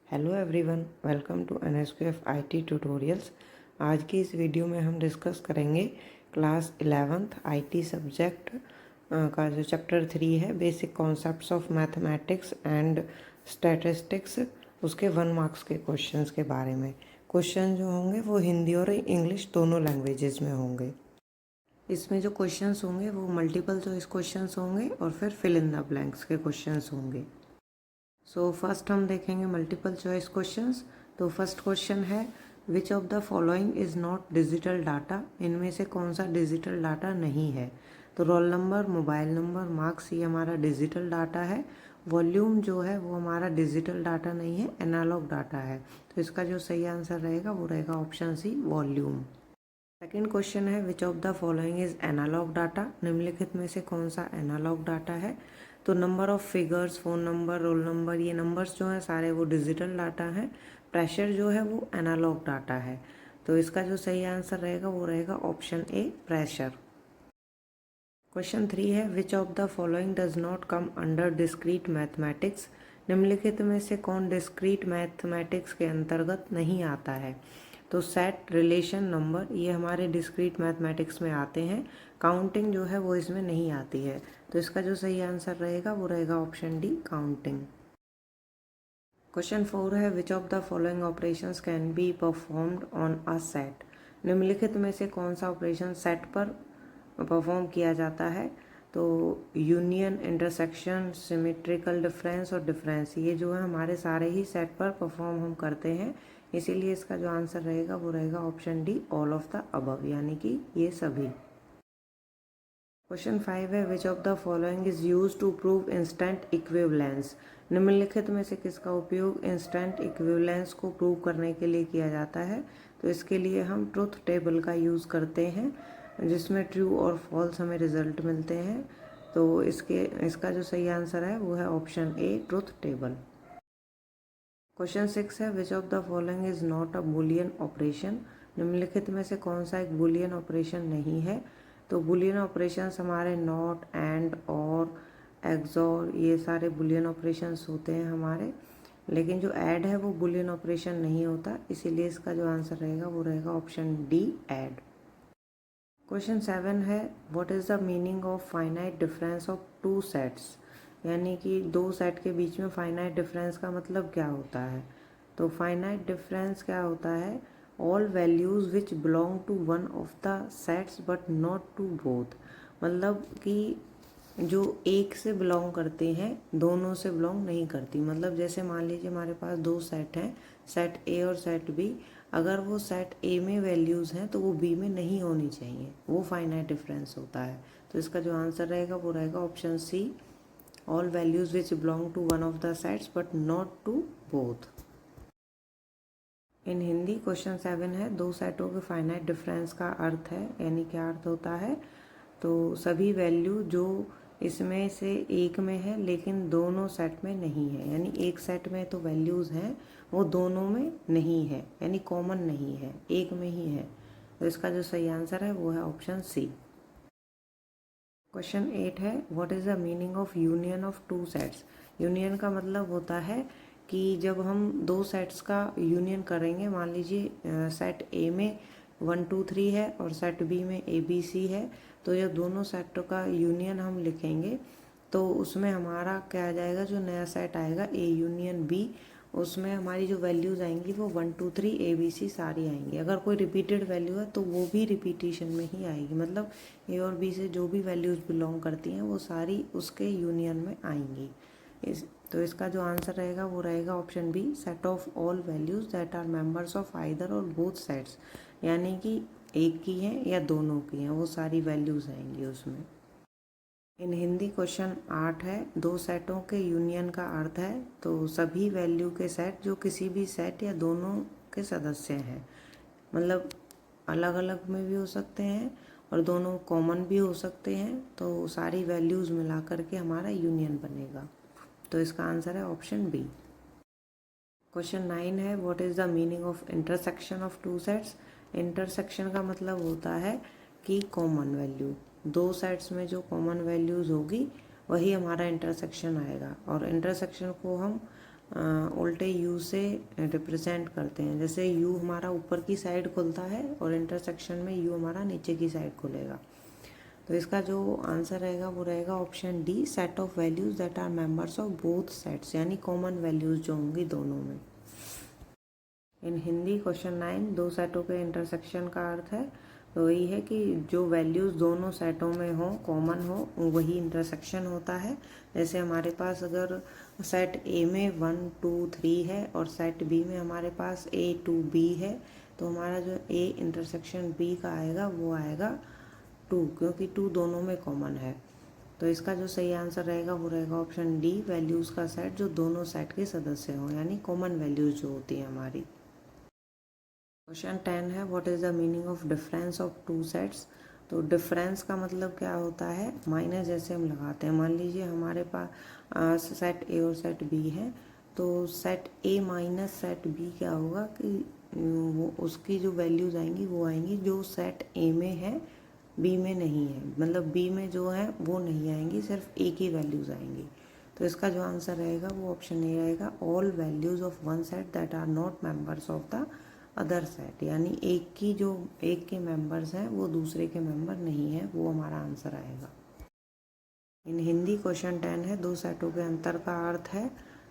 Hello everyone, welcome to NSQF IT tutorials. आज की इस वीडियो में हम डिस्कस करेंगे क्लास 11th IT सब्जेक्ट का जो चैप्टर 3 है, basic concepts of mathematics and statistics, उसके 1 मार्क्स के क्वेश्चंस के बारे में। क्वेश्चन जो होंगे वो हिंदी और इंग्लिश दोनों लैंग्वेजेस में होंगे। इसमें जो क्वेश्चंस होंगे वो मल्टीपल चॉइस क्वेश्चंस होंगे और फिर फिल इन द ब्लैंक्स के क्वेश्चंस होंगे। फर्स्ट हम देखेंगे मल्टीपल चॉइस क्वेश्चंस। तो फर्स्ट क्वेश्चन है, which of the following is not digital data. इनमें से कौन सा डिजिटल डाटा नहीं है। तो roll number, mobile number, marks, ये हमारा डिजिटल डाटा है। वॉल्यूम जो है वो हमारा डिजिटल डाटा नहीं है, एनालॉग डाटा है। तो इसका जो सही आंसर रहेगा वो रहेगा option C, volume. Second question है, which of the following is analog data. निम्नलिखित में से कौन सा एनालॉग डाटा है। तो number of figures, phone number, roll number, ये नंबर्स जो हैं सारे वो डिजिटल डाटा हैं। प्रेशर जो है वो एनालॉग डाटा है। तो इसका जो सही आंसर रहेगा वो रहेगा ऑप्शन ए, प्रेशर। क्वेश्चन 3 है, which of the following does not come under discrete mathematics. निम्नलिखित में से कौन डिस्क्रीट मैथमेटिक्स के अंतर्गत नहीं आता है। तो सेट, रिलेशन, नंबर, ये हमारे डिस्क्रीट मैथमेटिक्स में आते हैं। काउंटिंग जो है वो इसमें नहीं आती है। तो इसका जो सही आंसर रहेगा वो रहेगा ऑप्शन डी, काउंटिंग। क्वेश्चन 4 है, which of the following operations can be performed on a set. निम्नलिखित में से कौन सा ऑपरेशन सेट पर परफॉर्म किया जाता है। तो यूनियन, इंटरसेक्शन, सिमेट्रिकल डिफरेंस और डिफरेंस, ये जो है हमारे सारे ही सेट पर परफॉर्म हम करते हैं। इसीलिए इसका जो आंसर रहेगा वो रहेगा option D, all of the above, यानी कि ये सभी। क्वेश्चन 5 है, which of the following is use to prove instant equivalence. निम्नलिखित में से किसका उपयोग इंस्टेंट इक्विवेलेंस को प्रूव करने के लिए किया जाता है। तो इसके लिए हम ट्रुथ टेबल का यूज़ करते हैं, जिसमें ट्रू और फॉल्स हमें रिजल्ट मिलते हैं। तो इसका जो सही आंसर है वो है option A, truth table. Question 6 है, which of the following is not a Boolean operation. निम्नलिखित में से कौन सा एक बुलियन ऑपरेशन नहीं है। तो बुलियन ऑपरेशंस हमारे नॉट, एंड, और, एक्सॉर, ये सारे बुलियन ऑपरेशंस होते हैं हमारे। लेकिन जो ऐड है वो बुलियन ऑपरेशन नहीं होता, इसीलिए इसका जो आंसर रहेगा वो रहेगा ऑप्शन डी, ऐड। क्वेश्चन 7 है, what is the meaning of finite difference of two sets. यानी कि दो सेट के बीच में फाइनाइट डिफरेंस का मतलब क्या होता है। तो फाइनाइट डिफरेंस क्या होता है, all values which belong to one of the sets but not to both. मतलब कि जो एक से बिलोंग करते हैं दोनों से बिलोंग नहीं करती। मतलब जैसे मान लीजिए हमारे पास दो सेट हैं, सेट ए और सेट बी। अगर वो सेट ए में वैल्यूज़ हैं तो वो बी में नहीं होनी चाहिए, वो फाइनाइट डिफरेंस होता है। तो इसका जो आंसर रहेगा वो रहेगा option C, all values which belong to one of the sets but not to both. In Hindi question 7 है, दो सेटों के फाइनाइट डिफरेंस का अर्थ है, यानी क्या अर्थ होता है। तो सभी वैल्यू जो इसमें से एक में है लेकिन दोनों सेट में नहीं है, यानी एक सेट में तो वैल्यूज़ हैं वो दोनों में नहीं है, यानी कॉमन नहीं है, एक में ही है। तो इसका जो सही आंसर है वो है ऑप्शन सी। क्वेश्चन 8 है, what is the meaning of union of two sets. Union का मतलब होता है कि जब हम दो सेट्स का यूनियन करेंगे, मान लीजिए सेट ए में 1 2 3 है और सेट बी में ABC है। तो जब दोनों सेटों का यूनियन हम लिखेंगे तो उसमें हमारा क्या आ जाएगा, जो नया सेट आएगा ए यूनियन बी, उसमें हमारी जो वैल्यूज़ आएंगी वो 1 2 3 ABC सारी आएंगी। अगर कोई रिपीटेड वैल्यू है तो वो भी रिपीटिशन में ही आएगी। मतलब ए और बी से जो भी वैल्यूज़ बिलोंग करती हैं वो सारी उसके यूनियन में आएंगी। तो इसका जो आंसर रहेगा वो रहेगा option B, set of all values that are members of either or both sets. यानी कि एक की हैं या दोनों की हैं, वो सारी वैल्यूज़ आएंगी उसमें। इन हिंदी क्वेश्चन 8 है, दो सेटों के यूनियन का अर्थ है। तो सभी वैल्यू के सेट जो किसी भी सेट या दोनों के सदस्य हैं, मतलब अलग अलग में भी हो सकते हैं और दोनों कॉमन भी हो सकते हैं। तो सारी वैल्यूज़ मिला करके हमारा यूनियन बनेगा। तो इसका आंसर है ऑप्शन बी। क्वेश्चन 9 है, what is the meaning of intersection of two sets. Intersection का मतलब होता है कि कॉमन वैल्यू, दो सेट्स में जो कॉमन वैल्यूज़ होगी वही हमारा इंटरसेक्शन आएगा। और इंटरसेक्शन को हम उल्टे यू से रिप्रेजेंट करते हैं। जैसे यू हमारा ऊपर की साइड खुलता है और इंटरसेक्शन में यू हमारा नीचे की साइड खुलेगा। तो इसका जो आंसर रहेगा वो रहेगा option D, set of values that are members of both sets, यानी कॉमन वैल्यूज़ जो होंगी दोनों में। इन हिंदी क्वेश्चन 9, दो सेटों के इंटरसेक्शन का अर्थ है तो वही है कि जो वैल्यूज़ दोनों सेटों में हो, कॉमन हो, वही इंटरसेक्शन होता है। जैसे हमारे पास अगर सेट ए में 1 2 3 है और सेट बी में हमारे पास A to B है, तो हमारा जो A इंटरसेक्शन B का आएगा वो आएगा 2, क्योंकि 2 दोनों में कॉमन है। तो इसका जो सही आंसर रहेगा वो रहेगा ऑप्शन डी, वैल्यूज़ का सेट जो दोनों सेट के सदस्य हों, यानी कॉमन वैल्यूज़ जो होती हैं हमारी। क्वेश्चन 10 है, what is the meaning of difference of two sets. तो डिफरेंस का मतलब क्या होता है, माइनस जैसे हम लगाते हैं। मान लीजिए हमारे पास सेट ए और सेट बी है, तो set A minus set B क्या होगा कि वो उसकी जो वैल्यूज़ आएंगी वो आएंगी जो सेट ए में है बी में नहीं है, मतलब बी में जो है वो नहीं आएंगी, सिर्फ ए की वैल्यूज़ आएंगी। तो इसका जो आंसर रहेगा वो ऑप्शन ए रहेगा, all values of one set that are not members of the other set, यानी एक के मेंबर्स हैं वो दूसरे के मेंबर नहीं है, वो हमारा आंसर आएगा। इन हिंदी क्वेश्चन 10 है, दो सेटों के अंतर का अर्थ है।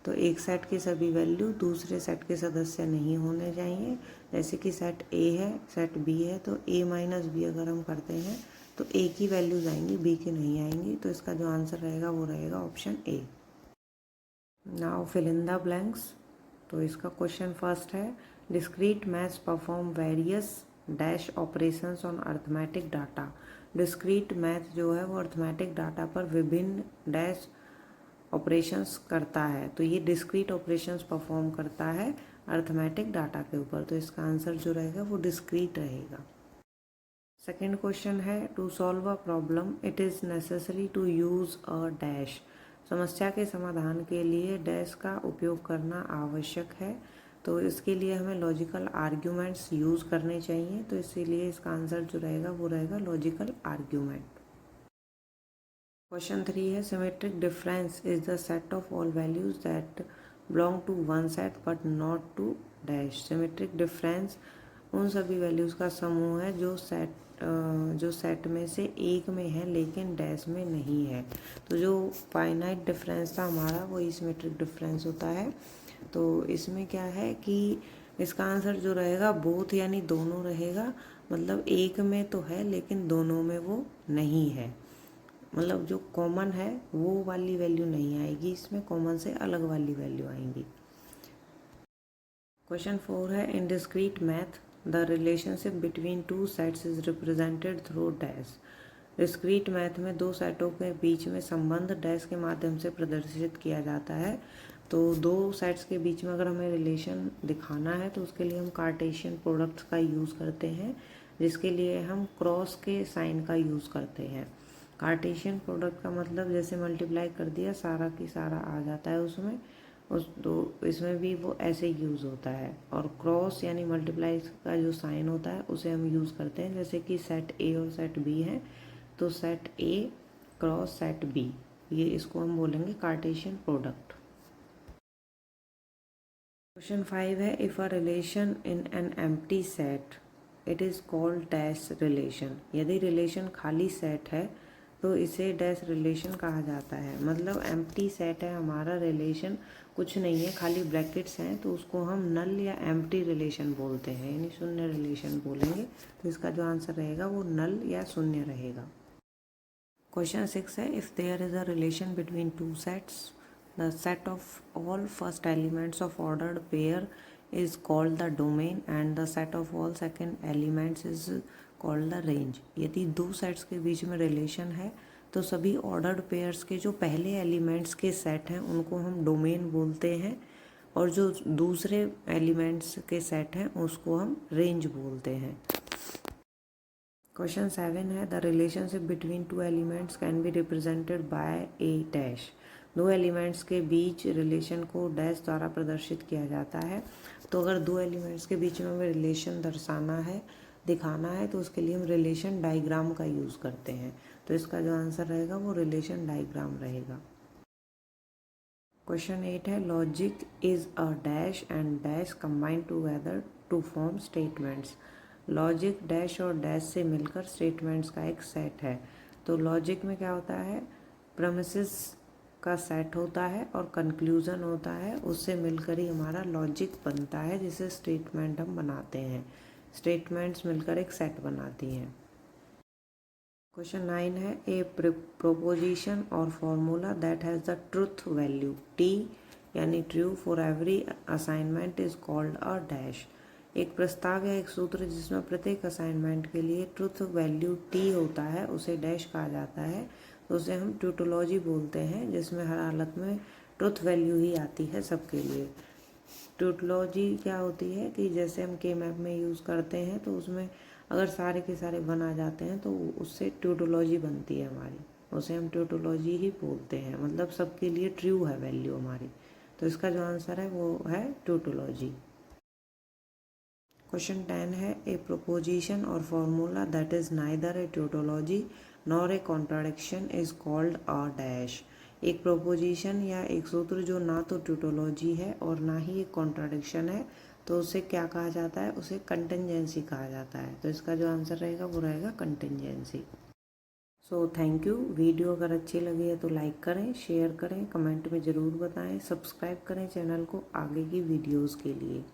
तो एक सेट की सभी वैल्यू दूसरे सेट के सदस्य नहीं होने चाहिए। जैसे कि सेट ए है, सेट बी है, तो ए माइनस बी अगर हम करते हैं तो ए की वैल्यूज आएंगी, बी की नहीं आएंगी। तो इसका जो आंसर रहेगा वो रहेगा option A. Now fill in the blanks. तो इसका क्वेश्चन फर्स्ट है, discrete maths perform various dash operations on arithmetic data. Discrete math जो है वो अर्थमेटिक डाटा पर विभिन्न डैश ऑपरेशंस करता है। तो ये डिस्क्रीट ऑपरेशंस परफॉर्म करता है अर्थमेटिक डाटा के ऊपर। तो इसका आंसर जो रहेगा वो डिस्क्रीट रहेगा। सेकेंड क्वेश्चन है, to solve a problem it is necessary to use a dash. समस्या के समाधान के लिए डैश का उपयोग करना आवश्यक है। तो इसके लिए हमें लॉजिकल आर्ग्यूमेंट्स यूज़ करने चाहिए। तो इसीलिए इसका आंसर जो रहेगा वो रहेगा लॉजिकल आर्ग्यूमेंट। क्वेश्चन 3 है, symmetric difference is the set of all values that belong to one set but not to dash. Symmetric difference उन सभी वैल्यूज़ का समूह है जो सेट में से एक में है लेकिन डैश में नहीं है। तो जो फाइनाइट डिफरेंस था हमारा वही सिमेट्रिक डिफरेंस होता है। तो इसमें क्या है कि इसका आंसर जो रहेगा बोथ यानी दोनों रहेगा, मतलब एक में तो है लेकिन दोनों में वो नहीं है, मतलब जो कॉमन है वो वाली वैल्यू नहीं आएगी, इसमें कॉमन से अलग वाली वैल्यू आएंगी। क्वेश्चन 4 है, इन discrete math the relationship between two sets is represented through dash. Discrete math में दो सेटों के बीच में संबंध डैश के माध्यम से प्रदर्शित किया जाता है। तो दो सेट्स के बीच में अगर हमें रिलेशन दिखाना है तो उसके लिए हम कार्टेशियन प्रोडक्ट का यूज़ करते हैं, जिसके लिए हम क्रॉस के साइन का यूज़ करते हैं। कार्टेशियन प्रोडक्ट का मतलब जैसे मल्टीप्लाई कर दिया सारा की सारा आ जाता है उसमें, तो इसमें भी वो ऐसे यूज़ होता है। और क्रॉस यानी मल्टीप्लाई का जो साइन होता है उसे हम यूज़ करते हैं, जैसे कि सेट ए और सेट बी है तो set A cross set B, ये इसको हम बोलेंगे कार्टेशियन प्रोडक्ट। क्वेश्चन 5 है, if a relation in an empty set it is called dash relation. यदि रिलेशन खाली सेट है तो इसे डैश रिलेशन कहा जाता है। मतलब एम्प्टी सेट है हमारा, रिलेशन कुछ नहीं है, खाली ब्रैकेट्स हैं, तो उसको हम नल या एम्प्टी रिलेशन बोलते हैं, यानी शून्य रिलेशन बोलेंगे। तो इसका जो आंसर रहेगा वो नल या शून्य रहेगा। क्वेश्चन 6 है, if there is a relation between two sets the set of all first elements of ordered pair is called the domain and the set of all second elements is called the range। यदि दो sets के बीच में relation है तो सभी ordered pairs के जो पहले एलिमेंट्स के सेट हैं उनको हम डोमेन बोलते हैं, और जो दूसरे एलिमेंट्स के सेट हैं उसको हम रेंज बोलते हैं। क्वेश्चन 7 है, the relationship between two elements can be represented by A dash. दो एलिमेंट्स के बीच रिलेशन को डैश द्वारा प्रदर्शित किया जाता है। तो अगर दो एलिमेंट्स के बीच में हमें रिलेशन दर्शाना है, दिखाना है, तो उसके लिए हम रिलेशन डायग्राम का यूज़ करते हैं। तो इसका जो आंसर रहेगा वो रिलेशन डायग्राम रहेगा। क्वेश्चन 8 है logic is a dash and dash combine together to form statements. Logic dash और डैश से मिलकर स्टेटमेंट्स का एक सेट है। तो लॉजिक में क्या होता है, प्रेमिसेस का सेट होता है और कंक्लूजन होता है, उससे मिलकर ही हमारा लॉजिक बनता है जिसे स्टेटमेंट हम बनाते हैं। स्टेटमेंट्स मिलकर एक सेट बनाती हैं। क्वेश्चन 9 है ए प्रोपोजिशन और formula that has the truth value T यानी true for every assignment is called a dash. एक प्रस्ताव या एक सूत्र जिसमें प्रत्येक असाइनमेंट के लिए ट्रुथ वैल्यू टी होता है उसे डैश कहा जाता है। तो उसे हम ट्यूटोलॉजी बोलते हैं, जिसमें हर हालत में ट्रुथ वैल्यू ही आती है सबके लिए। ट्यूटोलॉजी क्या होती है कि जैसे हम के मैप में यूज़ करते हैं तो उसमें अगर सारे के सारे बन आ जाते हैं तो उससे ट्यूटोलॉजी बनती है हमारी, उसे हम ट्यूटोलॉजी ही बोलते हैं, मतलब सबके लिए ट्रू है वैल्यू हमारी। तो इसका जो आंसर है वो है ट्यूटोलॉजी। क्वेश्चन 10 है ए प्रोपोजिशन और formula that is neither a tautology nor a contradiction is called a dash. एक प्रोपोजिशन या एक सूत्र जो ना तो ट्यूटोलॉजी है और ना ही एक कॉन्ट्राडिक्शन है, तो उसे क्या कहा जाता है, उसे कंटिंजेंसी कहा जाता है। तो इसका जो आंसर रहेगा वो रहेगा contingency. So thank you. Video अगर अच्छी लगी है तो लाइक करें, शेयर करें, कमेंट में ज़रूर बताएं, सब्सक्राइब करें चैनल को आगे की वीडियोज़ के लिए।